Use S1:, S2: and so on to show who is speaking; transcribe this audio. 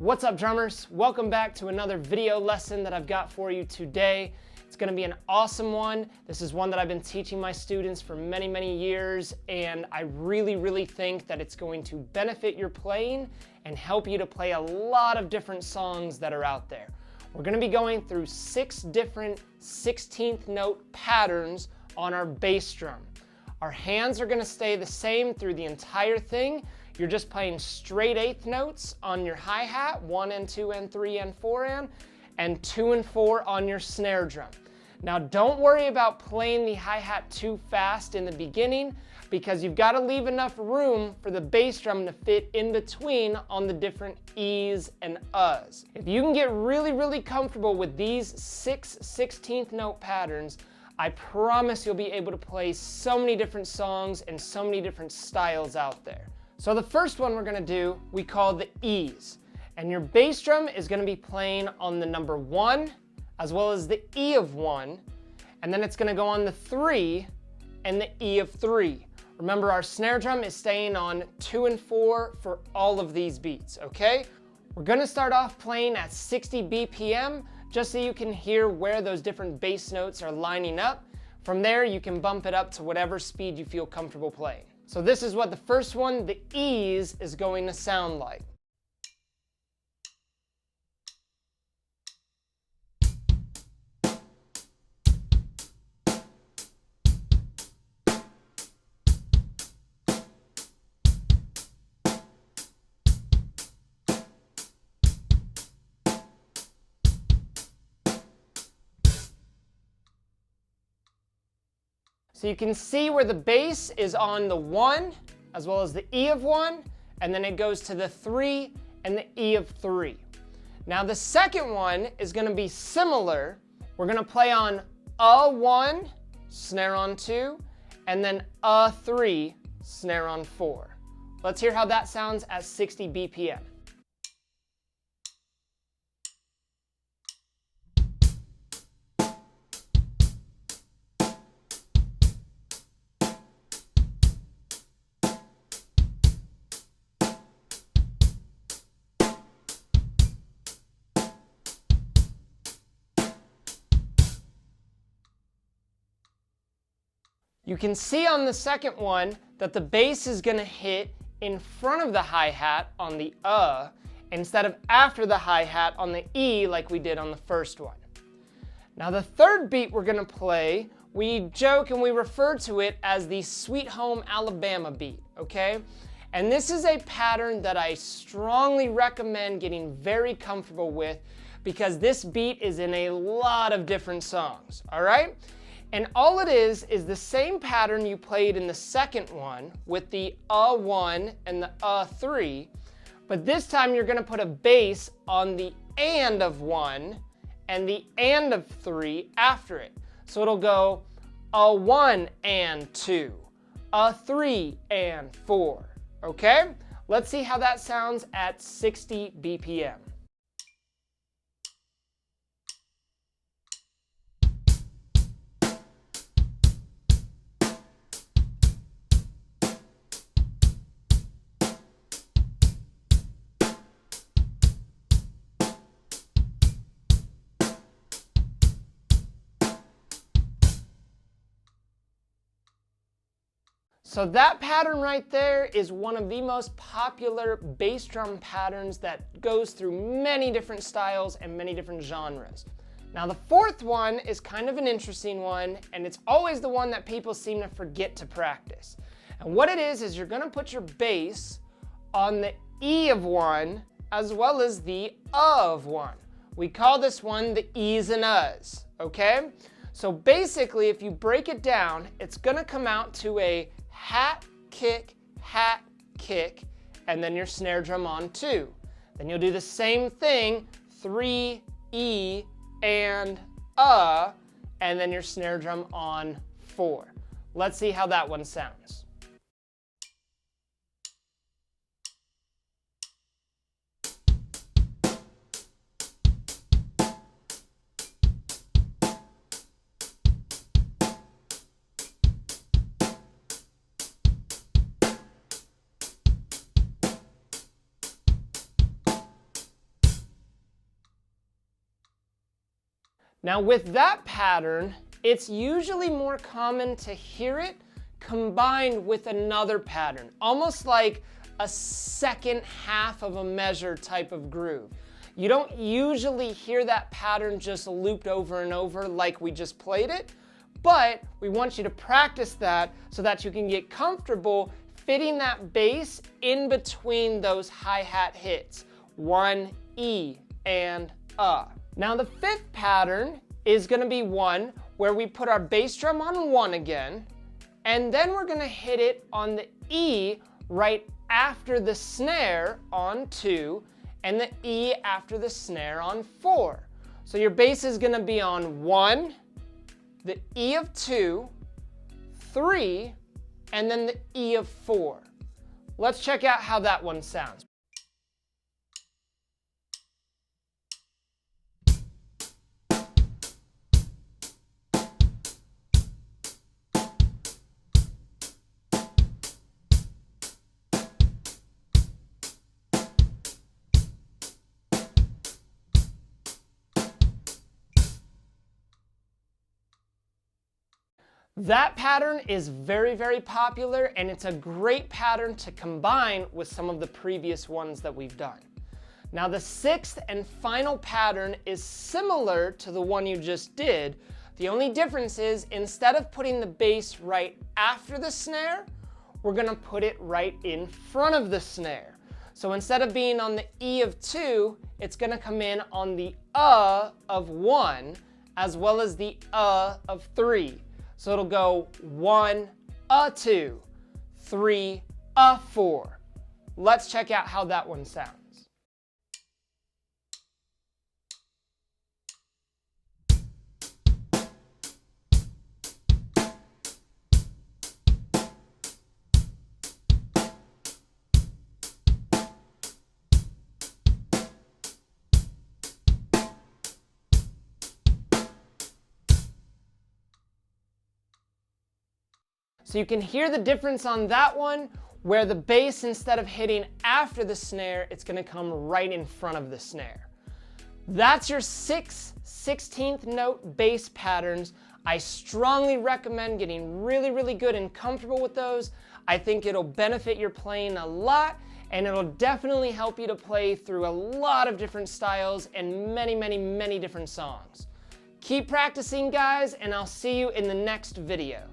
S1: What's up, drummers? Welcome back to another video lesson that I've got for you today. It's going to be an awesome one. This is one that I've been teaching my students for many, many years, and I really think that it's going to benefit your playing and help you to play a lot of different songs that are out there. We're going to be going through 6 different 16th note patterns on our bass drum. Our hands are going to stay the same through the entire thing. You're just playing straight 8th notes on your hi-hat, 1 and 2 and 3 and 4 and 2 and 4 on your snare drum. Now don't worry about playing the hi-hat too fast in the beginning, because you've got to leave enough room for the bass drum to fit in between on the different E's and U's. If you can get really comfortable with these 6 16th note patterns, I promise you'll be able to play so many different songs and so many different styles out there. So the first one we're going to do, we call the E's. And your bass drum is going to be playing on the number 1, as well as the E of 1, and then it's going to go on the 3 and the E of 3. Remember, our snare drum is staying on 2 and 4 for all of these beats, okay? We're going to start off playing at 60 BPM, just so you can hear where those different bass notes are lining up. From there, you can bump it up to whatever speed you feel comfortable playing. So this is what the first one, the E's, is going to sound like. So you can see where the bass is on the 1, as well as the E of 1, and then it goes to the 3 and the E of 3. Now the second one is going to be similar. We're going to play on a 1, snare on 2, and then a 3, snare on 4. Let's hear how that sounds at 60 BPM. You can see on the second one that the bass is going to hit in front of the hi-hat on the instead of after the hi-hat on the E like we did on the first one. Now the third beat we're going to play, we joke and we refer to it as the Sweet Home Alabama beat, okay? And this is a pattern that I strongly recommend getting very comfortable with, because this beat is in a lot of different songs, all right? And all it is the same pattern you played in the second one with the A1 and the A3, but this time you're going to put a bass on the and of 1 and the and of 3 after it. So it'll go A1 and 2, A3 and 4, okay? Let's see how that sounds at 60 BPM. So that pattern right there is one of the most popular bass drum patterns that goes through many different styles and many different genres. Now the fourth one is kind of an interesting one, and it's always the one that people seem to forget to practice. And what it is you're going to put your bass on the E of 1 as well as the of 1. We call this one the E's and U's, okay? So basically, if you break it down, it's going to come out to a hat, kick, and then your snare drum on 2. Then you'll do the same thing, 3, E, and then your snare drum on 4. Let's see how that one sounds. Now with that pattern, it's usually more common to hear it combined with another pattern, almost like a second half of a measure type of groove. You don't usually hear that pattern just looped over and over like we just played it, but we want you to practice that so that you can get comfortable fitting that bass in between those hi-hat hits, 1, E, and Now the fifth pattern is going to be one where we put our bass drum on 1 again, and then we're going to hit it on the E right after the snare on 2, and the E after the snare on 4. So your bass is going to be on 1, the E of 2, 3, and then the E of 4. Let's check out how that one sounds. That pattern is very, very popular, and it's a great pattern to combine with some of the previous ones that we've done. Now the sixth and final pattern is similar to the one you just did. The only difference is instead of putting the bass right after the snare, we're gonna put it right in front of the snare. So instead of being on the E of 2, it's gonna come in on the of 1, as well as the of 3. So it'll go 1, 2, 3, 4. Let's check out how that one sounds. So you can hear the difference on that one, where the bass, instead of hitting after the snare, it's gonna come right in front of the snare. That's your 6 16th note bass patterns. I strongly recommend getting really, really good and comfortable with those. I think it'll benefit your playing a lot, and it'll definitely help you to play through a lot of different styles and many, many, many different songs. Keep practicing, guys, and I'll see you in the next video.